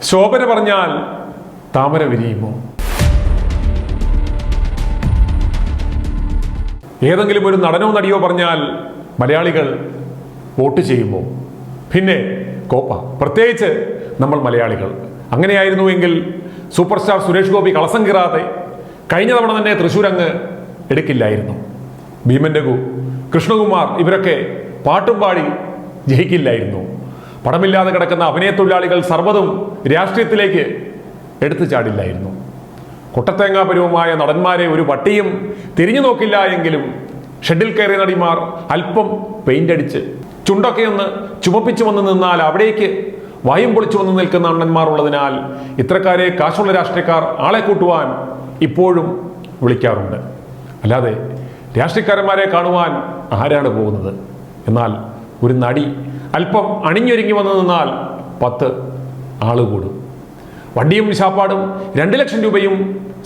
ശോഭന പറഞ്ഞാൽ താമര വിരിയുമോ? ഏതെങ്കിലും ഒരു നടനോ നടിയോ പറഞ്ഞാൽ മലയാളികൾ വോട്ട് ചെയ്യുമോ? പിന്നെ കോപ്പ, പ്രത്യേകിച്ച് നമ്മൾ മലയാളികൾ. അങ്ങനെയായിരുന്നുവെങ്കിൽ സൂപ്പർ സ്റ്റാർ സുരേഷ് ഗോപി കളസം കീറാതെ കഴിഞ്ഞ തവണ തന്നെ തൃശ്ശൂർ അങ്ങ് എടുക്കില്ലായിരുന്നു. ഭീമൻ രഘു, കൃഷ്ണകുമാർ ഇവരൊക്കെ പാട്ടും പാടി ജയിക്കില്ലായിരുന്നു. പടമില്ലാതെ കിടക്കുന്ന അഭിനയ തൊഴിലാളികൾ സർവ്വതും രാഷ്ട്രീയത്തിലേക്ക് എടുത്തു ചാടില്ലായിരുന്നു. കൊട്ടത്തേങ്ങാപരവുമായ നടന്മാരെ ഒരു പട്ടിയും തിരിഞ്ഞു നോക്കില്ല എങ്കിലും ഷെഡിൽ കയറിയ നടിമാർ അല്പം പെയിന്റ് അടിച്ച് ചുണ്ടൊക്കെ ഒന്ന് ചുമപ്പിച്ചു വന്ന് നിന്നാൽ അവിടേക്ക് വായും പൊളിച്ചു വന്ന് നിൽക്കുന്ന അണ്ണന്മാർ ഉള്ളതിനാൽ ഇത്തരക്കാരെ കാശുള്ള രാഷ്ട്രീയക്കാർ ആളെ കൂട്ടുവാൻ ഇപ്പോഴും വിളിക്കാറുണ്ട്. അല്ലാതെ രാഷ്ട്രീയക്കാരന്മാരെ കാണുവാൻ ആരാണ് പോകുന്നത്? എന്നാൽ ഒരു നടി അല്പം അണിഞ്ഞൊരുങ്ങി വന്നു നിന്നാൽ 10 ആള് കൂടും. വണ്ടിയും ശാപ്പാടും 2 ലക്ഷം രൂപയും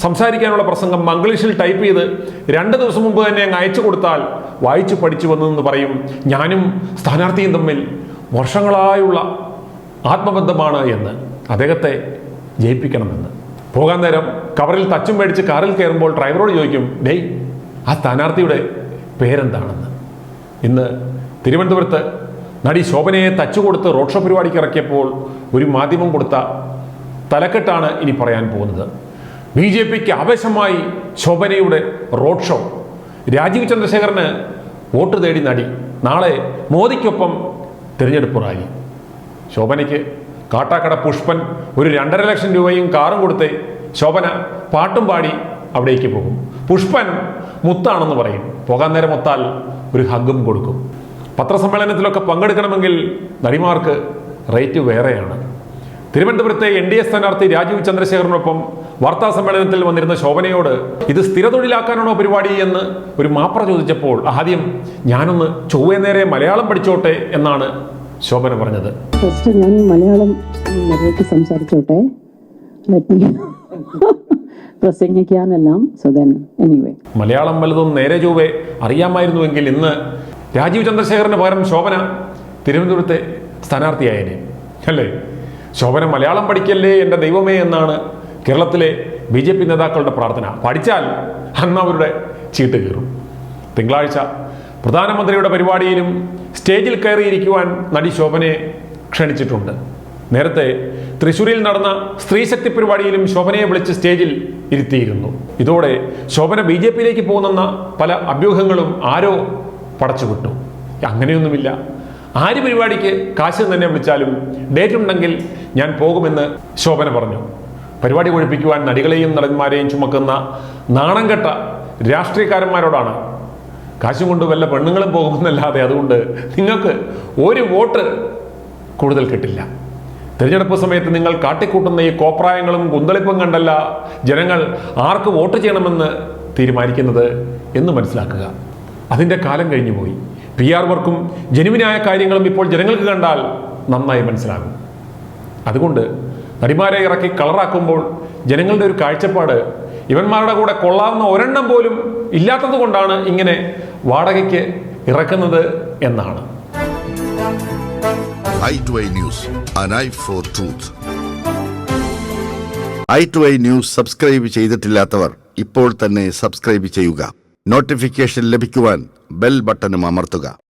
സംസാരിക്കാനുള്ള പ്രസംഗം മംഗ്ലീഷിൽ ടൈപ്പ് ചെയ്ത് 2 ദിവസം മുമ്പ് തന്നെ അങ്ങ് അയച്ചു കൊടുത്താൽ വായിച്ചു പഠിച്ചു വന്നെന്ന് പറയും. ഞാനും സ്ഥാനാർത്ഥിയും തമ്മിൽ വർഷങ്ങളായുള്ള ആത്മബന്ധമാണ് എന്ന്, അദ്ദേഹത്തെ ജയിപ്പിക്കണമെന്ന്. പോകാൻ നേരം കവറിൽ തച്ചും മേടിച്ച് കാറിൽ കയറുമ്പോൾ ഡ്രൈവറോട് ചോദിക്കും, ഡേയ് ആ സ്ഥാനാർത്ഥിയുടെ പേരെന്താണെന്ന്. ഇന്ന് തിരുവനന്തപുരത്ത് നടി ശോഭനയെ തച്ചുകൊടുത്ത് റോഡ് ഷോ പരിപാടിക്ക് ഇറക്കിയപ്പോൾ ഒരു മാധ്യമം കൊടുത്ത തലക്കെട്ടാണ് ഇനി പറയാൻ പോകുന്നത്. BJPക്ക് ആവേശമായി ശോഭനയുടെ റോഡ് ഷോ. രാജീവ് ചന്ദ്രശേഖറിന് വോട്ട് തേടി നടി. നാളെ മോദിക്കൊപ്പം തിരഞ്ഞെടുപ്പ് റാലി. ശോഭനയ്ക്ക് കാട്ടാക്കട പുഷ്പൻ ഒരു 2.5 ലക്ഷം രൂപയും കാറും കൊടുത്ത് ശോഭന പാട്ടും പാടി അവിടേക്ക് പോകും. പുഷ്പൻ മുത്താണെന്ന് പറയും. പോകാൻ നേരം ഒത്താൽ ഒരു ഹഗ്ഗും കൊടുക്കും. പത്രസമ്മേളനത്തിലൊക്കെ പങ്കെടുക്കണമെങ്കിൽ നടിമാർക്ക് റേറ്റ് വേറെയാണ്. തിരുവനന്തപുരത്തെ NDA സ്ഥാനാർത്ഥി രാജീവ് ചന്ദ്രശേഖറിനൊപ്പം വാർത്താ സമ്മേളനത്തിൽ വന്നിരുന്ന ശോഭനയോട് ഇത് സ്ഥിര തൊഴിലാക്കാനാണോ പരിപാടി എന്ന് ഒരു മാപ്ര ചോദിച്ചപ്പോൾ ആദ്യം ഞാനൊന്ന് ചൊവ്വേ നേരെ മലയാളം പഠിച്ചോട്ടെ എന്നാണ് ശോഭന പറഞ്ഞത്. ഫസ്റ്റ് ഞാൻ മലയാളം മര്യാദയ്ക്ക് സംസാരിച്ചോട്ടെ, പ്രസംഗിക്കാനെല്ലാം. മലയാളം വലുതും നേരെ ചൊവ്വേ അറിയാമായിരുന്നുവെങ്കിൽ ഇന്ന് രാജീവ് ചന്ദ്രശേഖറിന് പകരം ശോഭന തിരുവനന്തപുരത്തെ സ്ഥാനാർത്ഥിയായേനെ അല്ലേ? ശോഭന മലയാളം പഠിക്കല്ലേ എൻ്റെ ദൈവമേ എന്നാണ് കേരളത്തിലെ BJP നേതാക്കളുടെ പ്രാർത്ഥന. പഠിച്ചാൽ അന്ന് അവരുടെ ചീട്ട് കീറും. തിങ്കളാഴ്ച പ്രധാനമന്ത്രിയുടെ പരിപാടിയിലും സ്റ്റേജിൽ കയറിയിരിക്കുവാൻ നടി ശോഭനയെ ക്ഷണിച്ചിട്ടുണ്ട്. നേരത്തെ തൃശ്ശൂരിൽ നടന്ന സ്ത്രീശക്തി പരിപാടിയിലും ശോഭനയെ വിളിച്ച് സ്റ്റേജിൽ ഇരുത്തിയിരുന്നു. ഇതോടെ ശോഭന BJPയിലേക്ക് പോകുന്ന പല അഭ്യൂഹങ്ങളും ആരോ പടച്ചുവിട്ടു. അങ്ങനെയൊന്നുമില്ല. ആര് പരിപാടിക്ക് കാശ് തന്നെ വിളിച്ചാലും ഡേറ്റ് ഉണ്ടെങ്കിൽ ഞാൻ പോകുമെന്ന് ശോഭന പറഞ്ഞു. പരിപാടി ഒഴിപ്പിക്കുവാൻ നടികളെയും നടന്മാരെയും ചുമക്കുന്ന നാണം കെട്ട രാഷ്ട്രീയക്കാരന്മാരോടാണ്. കാശും കൊണ്ട് വല്ല പെണ്ണുങ്ങളും പോകുമെന്നല്ലാതെ അതുകൊണ്ട് നിങ്ങൾക്ക് ഒരു വോട്ട് കൂടുതൽ കിട്ടില്ല. തിരഞ്ഞെടുപ്പ് സമയത്ത് നിങ്ങൾ കാട്ടിക്കൂട്ടുന്ന ഈ കോപ്രായങ്ങളും കുന്തളിപ്പും കണ്ടല്ല ജനങ്ങൾ ആർക്ക് വോട്ട് ചെയ്യണമെന്ന് തീരുമാനിക്കുന്നത് എന്ന് മനസ്സിലാക്കുക. അതിൻ്റെ കാലം കഴിഞ്ഞു പോയി. PR വർക്കും ജനുവിനായ കാര്യങ്ങളും ഇപ്പോൾ ജനങ്ങൾക്ക് കണ്ടാൽ നന്നായി മനസ്സിലാകും. അതുകൊണ്ട് നടിമാരെ ഇറക്കി കളറാക്കുമ്പോൾ ജനങ്ങളുടെ ഒരു കാഴ്ചപ്പാട് ഇവന്മാരുടെ കൂടെ കൊള്ളാവുന്ന ഒരെണ്ണം പോലും ഇല്ലാത്തത് കൊണ്ടാണ് ഇങ്ങനെ വാടകയ്ക്ക് ഇറക്കുന്നത് എന്നാണ്. i2i News, an eye for truth. i2i News subscribe ചെയ്തിട്ടില്ലാത്തവർ ഇപ്പോൾ തന്നെ സബ്സ്ക്രൈബ് ചെയ്യുക. നോട്ടിഫിക്കേഷൻ ലഭിക്കുവാൻ ബെൽ ബട്ടണും അമർത്തുക.